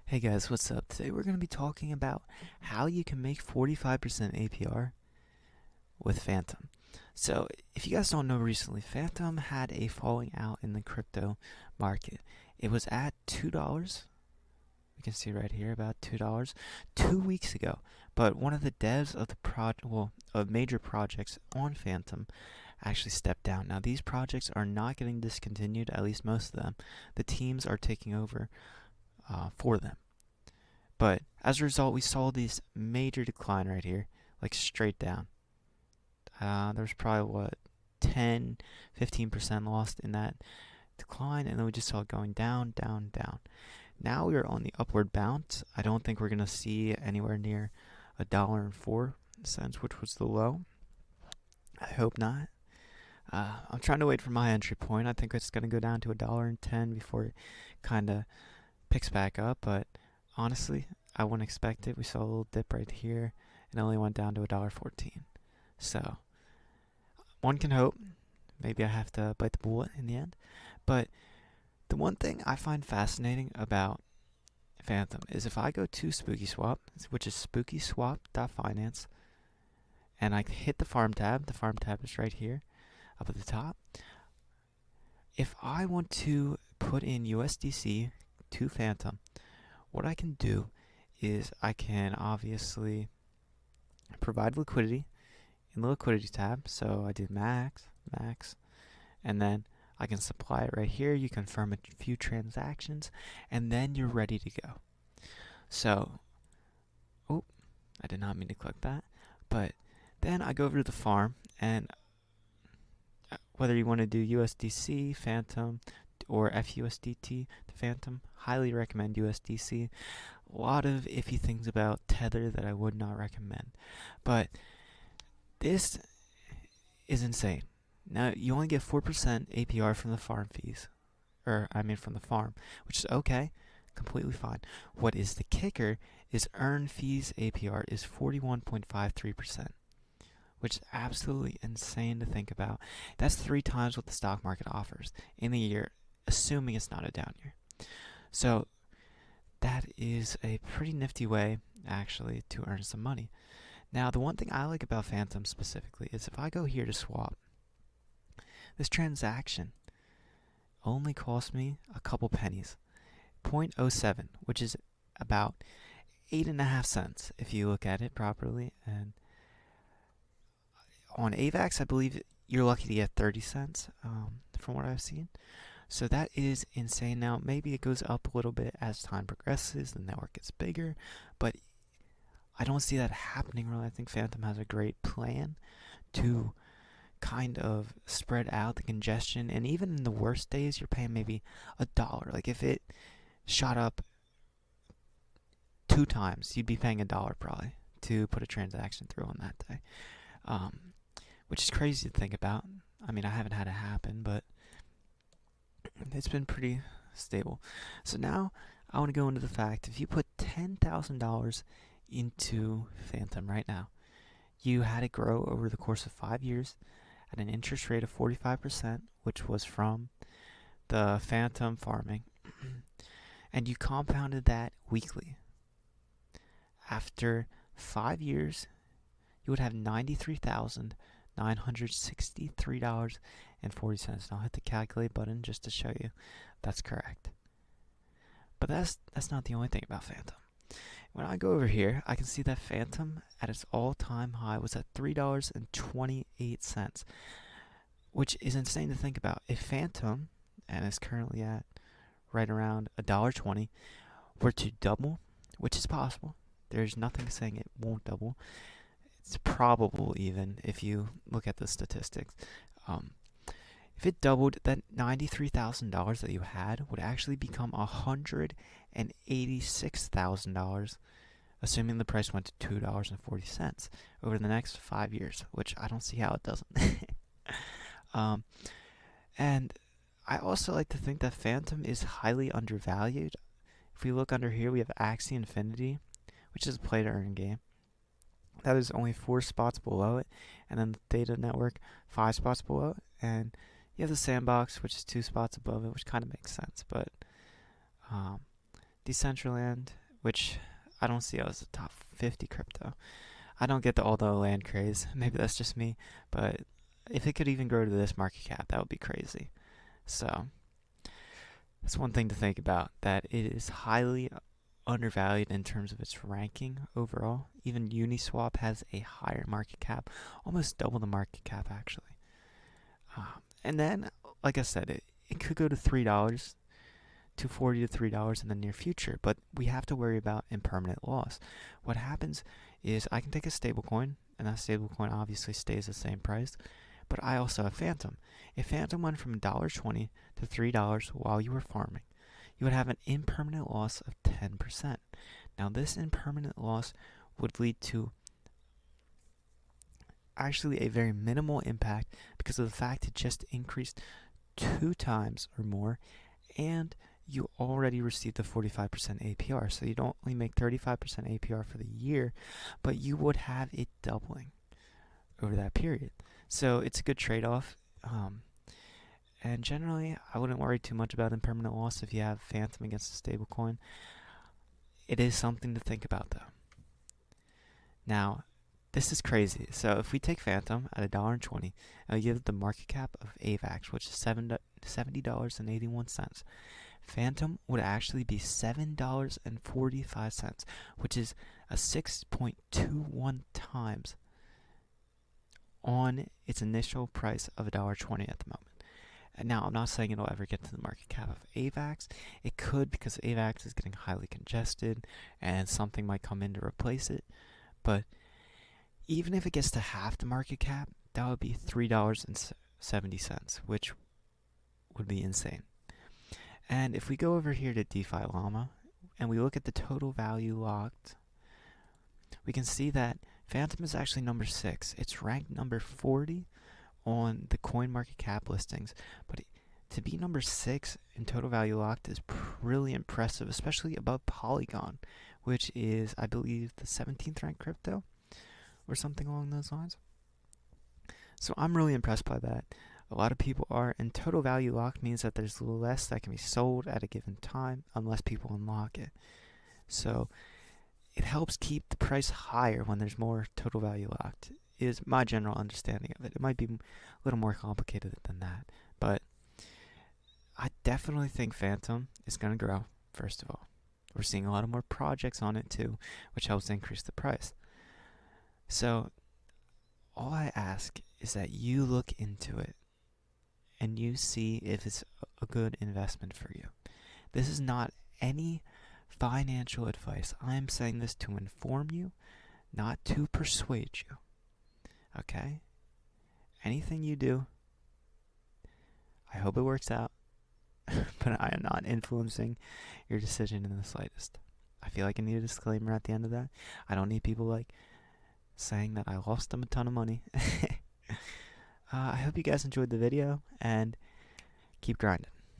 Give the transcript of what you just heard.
Hey guys, what's up? Today we're going to be talking about how you can make 45% APR with Fantom. So, if you guys don't know, recently Fantom had a falling out in the crypto market. It was at $2. You can see right here about $2 2 weeks ago. But one of the devs of of major projects on Fantom actually stepped down. Now these projects are not getting discontinued, at least most of them. The teams are taking over for them. But as a result, we saw this major decline right here, like straight down. There's probably, 10-15% lost in that decline, and then we just saw it going down, down, down. Now we are on the upward bounce. I don't think we're going to see anywhere near $1.04, which was the low. I hope not. I'm trying to wait for my entry point. I think it's going to go down to $1.10 before it kind of picks back up, but honestly, I wouldn't expect it. We saw a little dip right here. It only went down to $1.14. So, one can hope. Maybe I have to bite the bullet in the end. But the one thing I find fascinating about Fantom is if I go to SpookySwap, which is SpookySwap.finance, and I hit the farm tab is right here up at the top. If I want to put in USDC to Fantom, what I can do is I can obviously provide liquidity in the liquidity tab. So I do max, and then I can supply it right here. You confirm a few transactions, and then you're ready to go. So, I did not mean to click that, but then I go over to the farm, and whether you want to do USDC, Fantom, or FUSDT to Fantom, highly recommend USDC. A lot of iffy things about Tether that I would not recommend. But this is insane. Now, you only get 4% APR from the farm fees. From the farm, which is okay, completely fine. What is the kicker is earn fees APR is 41.53%. Which is absolutely insane to think about. That's 3 times what the stock market offers in the year, assuming it's not a down year. So that is a pretty nifty way, actually, to earn some money. Now, the one thing I like about Fantom specifically is if I go here to swap, this transaction only cost me a couple pennies, 0.07, which is about 8.5 cents if you look at it properly. And on AVAX, I believe you're lucky to get 30 cents from what I've seen. So that is insane. Now, maybe it goes up a little bit as time progresses, the network gets bigger, but I don't see that happening really. I think Fantom has a great plan to kind of spread out the congestion, and even in the worst days, you're paying maybe $1. Like if it shot up 2 times, you'd be paying $1 probably to put a transaction through on that day. Which is crazy to think about. I mean, I haven't had it happen, but it's been pretty stable. So now I want to go into the fact, if you put $10,000 into Fantom right now, you had it grow over the course of 5 years at an interest rate of 45%, which was from the Fantom farming, and you compounded that weekly. After 5 years, you would have $93,963.40. And I'll hit the calculate button just to show you that's correct. But that's not the only thing about Fantom. When I go over here, I can see that Fantom at its all-time high was at $3.28, which is insane to think about. If Fantom, and it's currently at right around $1.20, were to double, which is possible, there's nothing saying it won't double. It's probable even if you look at the statistics. If it doubled, that $93,000 that you had would actually become $186,000, assuming the price went to $2.40 over the next 5 years, which I don't see how it doesn't. And I also like to think that Fantom is highly undervalued. If we look under here, we have Axie Infinity, which is a play to earn game. That is only 4 spots below it, and then the Theta Network 5 spots below it, and you have the Sandbox, which is 2 spots above it, which kind of makes sense. But Decentraland, which I don't see as a top 50 crypto. I don't get all the land craze. Maybe that's just me, but if it could even grow to this market cap, that would be crazy. So that's one thing to think about, that it is highly undervalued in terms of its ranking overall. Even Uniswap has a higher market cap, almost double the market cap actually. And then, like I said, it could go to $3, $2.40 to $3 in the near future, but we have to worry about impermanent loss. What happens is I can take a stablecoin, and that stablecoin obviously stays the same price, but I also have Fantom. If Fantom went from $1.20 to $3 while you were farming, you would have an impermanent loss of 10%. Now, this impermanent loss would lead to actually a very minimal impact because of the fact it just increased 2 times or more, and you already received a 45% APR. So you'd only make 35% APR for the year, but you would have it doubling over that period. So it's a good trade-off. And generally, I wouldn't worry too much about impermanent loss if you have Fantom against a stablecoin. It is something to think about, though. Now, this is crazy. So if we take Fantom at $1.20, and we give it the market cap of AVAX, which is $70.81, Fantom would actually be $7.45, which is a 6.21 times on its initial price of $1.20 at the moment. And now, I'm not saying it'll ever get to the market cap of AVAX. It could, because AVAX is getting highly congested and something might come in to replace it. But even if it gets to half the market cap, that would be $3.70, which would be insane. And if we go over here to DeFi Llama and we look at the total value locked, we can see that Fantom is actually number 6. It's ranked number 40 on the coin market cap listings, but to be number 6 in total value locked is really impressive, especially above Polygon, which is, I believe, the 17th ranked crypto or something along those lines. So I'm really impressed by that. A lot of people are, and total value locked means that there's less that can be sold at a given time unless people unlock it. So it helps keep the price higher when there's more total value locked, is my general understanding of it. It might be a little more complicated than that, but I definitely think Fantom is going to grow, first of all. We're seeing a lot of more projects on it too, which helps increase the price. So all I ask is that you look into it and you see if it's a good investment for you. This is not any financial advice. I am saying this to inform you, not to persuade you. Okay? Anything you do, I hope it works out, but I am not influencing your decision in the slightest. I feel like I need a disclaimer at the end of that. I don't need people like saying that I lost them a ton of money. I hope you guys enjoyed the video, and keep grinding.